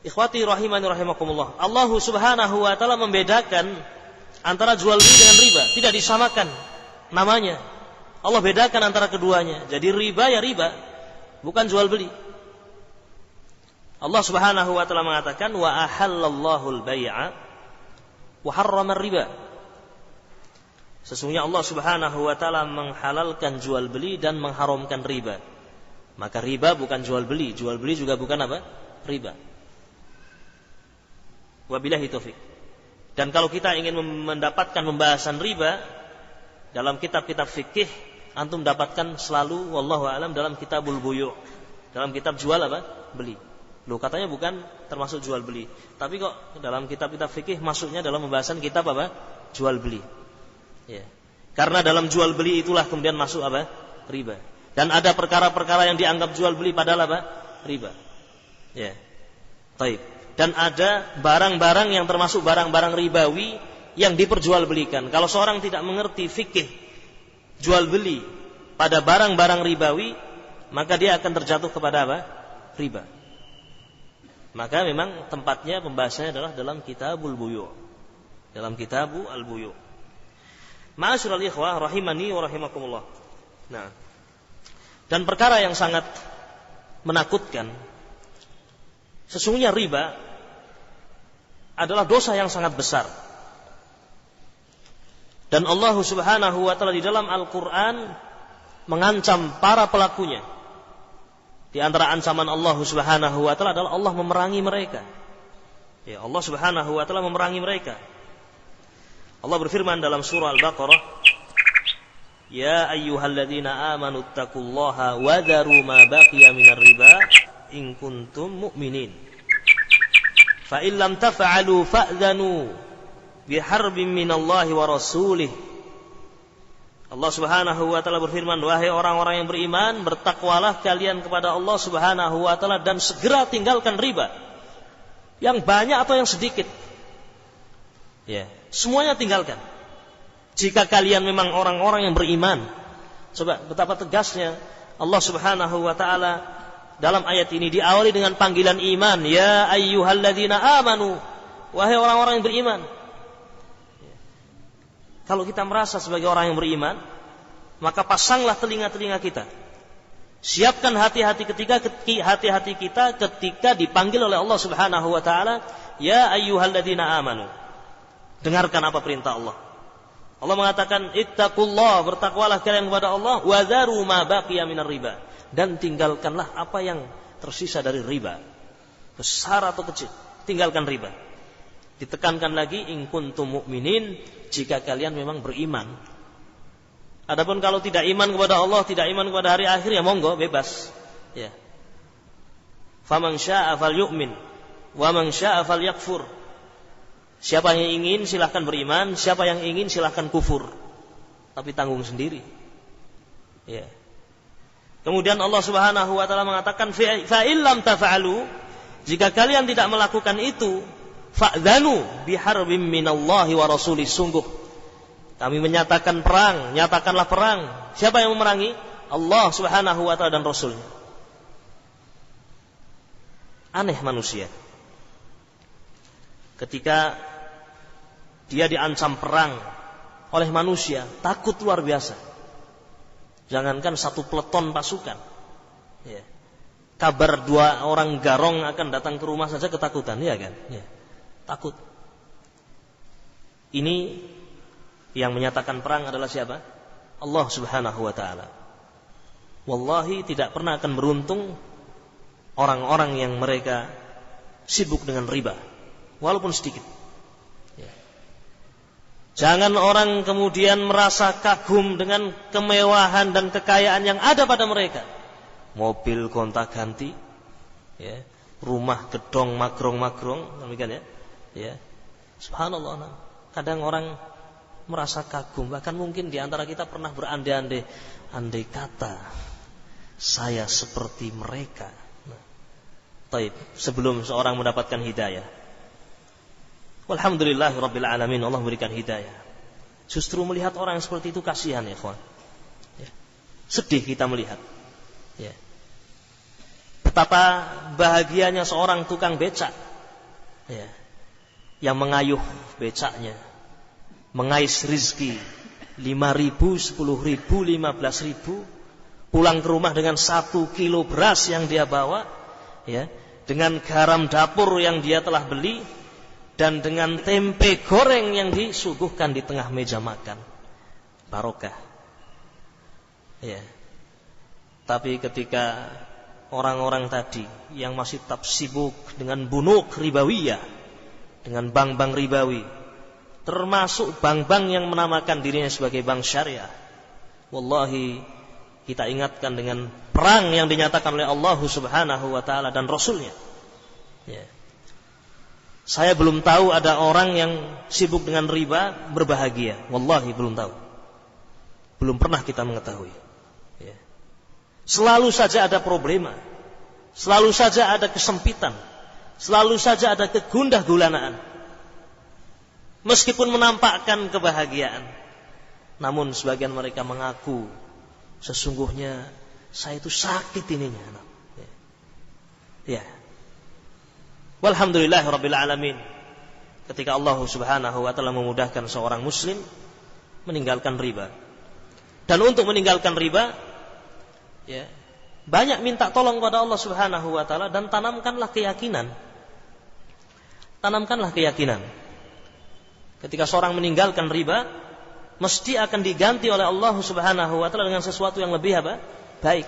Ikhwati rahimani rahimakumullah. Allah Subhanahu wa taala membedakan antara jual beli dengan riba, tidak disamakan namanya. Allah bedakan antara keduanya. Jadi riba ya riba, bukan jual beli. Allah Subhanahu wa taala mengatakan wa ahallallahu al-bai'a wa harrama riba. Sesungguhnya Allah Subhanahu wa taala menghalalkan jual beli dan mengharamkan riba. Maka riba bukan jual beli juga bukan apa? Riba. Wabillahi taufik. Dan kalau kita ingin mendapatkan pembahasan riba dalam kitab-kitab fikih, antum dapatkan selalu wallahu alam dalam kitabul buyu', dalam kitab jual apa? Beli. Loh, katanya bukan termasuk jual beli. Tapi kok dalam kitab-kitab fikih masuknya dalam pembahasan kitab apa? Jual beli. Ya. Karena dalam jual beli itulah kemudian masuk apa? Riba. Dan ada perkara-perkara yang dianggap jual beli padahal apa? Riba. Ya. Taib. Dan ada barang-barang yang termasuk barang-barang ribawi yang diperjualbelikan. Kalau seorang tidak mengerti fikih jual beli pada barang-barang ribawi, maka dia akan terjatuh kepada apa? Riba. Maka memang tempatnya pembahasannya adalah dalam kitabul buyu'. Dalam kitabul al-buyu'. Ma'asyiral ikhwah rahimani wa rahimakumullah. Nah, dan perkara yang sangat menakutkan, sesungguhnya riba adalah dosa yang sangat besar. Dan Allah Subhanahu wa taala di dalam Al-Qur'an mengancam para pelakunya. Di antara ancaman Allah Subhanahu wa taala adalah Allah memerangi mereka. Ya, Allah Subhanahu wa taala memerangi mereka. Allah berfirman dalam surah Al-Baqarah, "Ya ayyuhalladzina amanu taqullaha wa dharu ma baqiya minar riba in kuntum mu'minin. Fa in lam taf'alu fa'dhanu biharbin minallahi wa rasulih." Allah Subhanahu wa taala berfirman, wahai orang-orang yang beriman, bertakwalah kalian kepada Allah Subhanahu wa taala dan segera tinggalkan riba. Yang banyak atau yang sedikit. Ya, semuanya tinggalkan. Jika kalian memang orang-orang yang beriman. Coba betapa tegasnya Allah Subhanahu wa taala dalam ayat ini diawali dengan panggilan iman, ya ayyuhalladzina amanu, wahai orang-orang yang beriman. Kalau kita merasa sebagai orang yang beriman, maka pasanglah telinga-telinga kita. Siapkan hati-hati kita ketika dipanggil oleh Allah Subhanahu wa taala, ya ayyuhalladzina amanu. Dengarkan apa perintah Allah. Allah mengatakan, ittaqullah, bertakwalah kalian kepada Allah, wa dharu ma baqiya minar riba, dan tinggalkanlah apa yang tersisa dari riba. Besar atau kecil, tinggalkan riba. Ditekankan lagi, in kuntum mu'minin, jika kalian memang beriman. Adapun kalau tidak iman kepada Allah, tidak iman kepada hari akhir, ya monggo, bebas. Ya. Faman syaa'a falyu'min, wa man syaa'a falyakfur. Siapa yang ingin silahkan beriman, siapa yang ingin silahkan kufur. Tapi tanggung sendiri. Ya. Kemudian Allah Subhanahu wa taala mengatakan, fa illam taf'alu, jika kalian tidak melakukan itu, fa'dhanu biharbim minallahi wa rasulih, sungguh kami menyatakan perang, nyatakanlah perang. Siapa yang memerangi? Allah Subhanahu wa taala dan Rasulnya. Aneh manusia. Ketika dia diancam perang oleh manusia, takut luar biasa. Jangankan satu peleton pasukan. Ya. Kabar 2 orang garong akan datang ke rumah saja ketakutan, ya kan? Ya. Takut. Ini yang menyatakan perang adalah siapa? Allah Subhanahu wa taala. Wallahi tidak pernah akan beruntung orang-orang yang mereka sibuk dengan riba, walaupun sedikit. Ya. Jangan orang kemudian merasa kagum dengan kemewahan dan kekayaan yang ada pada mereka. Mobil gonta-ganti, ya. Rumah gedong magrong-magrong, demikian ya. Ya. Subhanallah. Kadang orang merasa kagum, bahkan mungkin di antara kita pernah berandai-andai, andai kata saya seperti mereka. Taib, sebelum seorang mendapatkan hidayah. Walhamdulillahirabbil alamin, Allah berikan hidayah. Justru melihat orang yang seperti itu kasihan, ya ikhwan. Ya. Sedih kita melihat. Ya. Betapa bahagianya seorang tukang becak Ya. Yang mengayuh becaknya, mengais rizki 5.000, 10.000, 15.000, pulang ke rumah dengan 1 kilo beras yang dia bawa, ya, dengan garam dapur yang dia telah beli, dan dengan tempe goreng yang disuguhkan di tengah meja makan. Barokah. Ya. Tapi ketika orang-orang tadi yang masih tetap sibuk dengan bunuk ribawiyah, dengan bank-bank ribawi, termasuk bank-bank yang menamakan dirinya sebagai bank syariah, wallahi kita ingatkan dengan perang yang dinyatakan oleh Allah Subhanahu wa taala dan Rasulnya. Ya. Saya belum tahu ada orang yang sibuk dengan riba berbahagia. Wallahi belum tahu. Belum pernah kita mengetahui. Ya. Selalu saja ada problema. Selalu saja ada kesempitan. Selalu saja ada kegundah gulanaan. Meskipun menampakkan kebahagiaan, namun sebagian mereka mengaku sesungguhnya saya itu sakit ininya. Ya. Walhamdulillah rabbil alamin. Ketika Allah Subhanahu wa taala memudahkan seorang muslim meninggalkan riba. Dan untuk meninggalkan riba, ya, banyak minta tolong kepada Allah Subhanahu wa taala dan tanamkanlah keyakinan. Tanamkanlah keyakinan. Ketika seorang meninggalkan riba, mesti akan diganti oleh Allah Subhanahu wa taala dengan sesuatu yang lebih apa? Baik.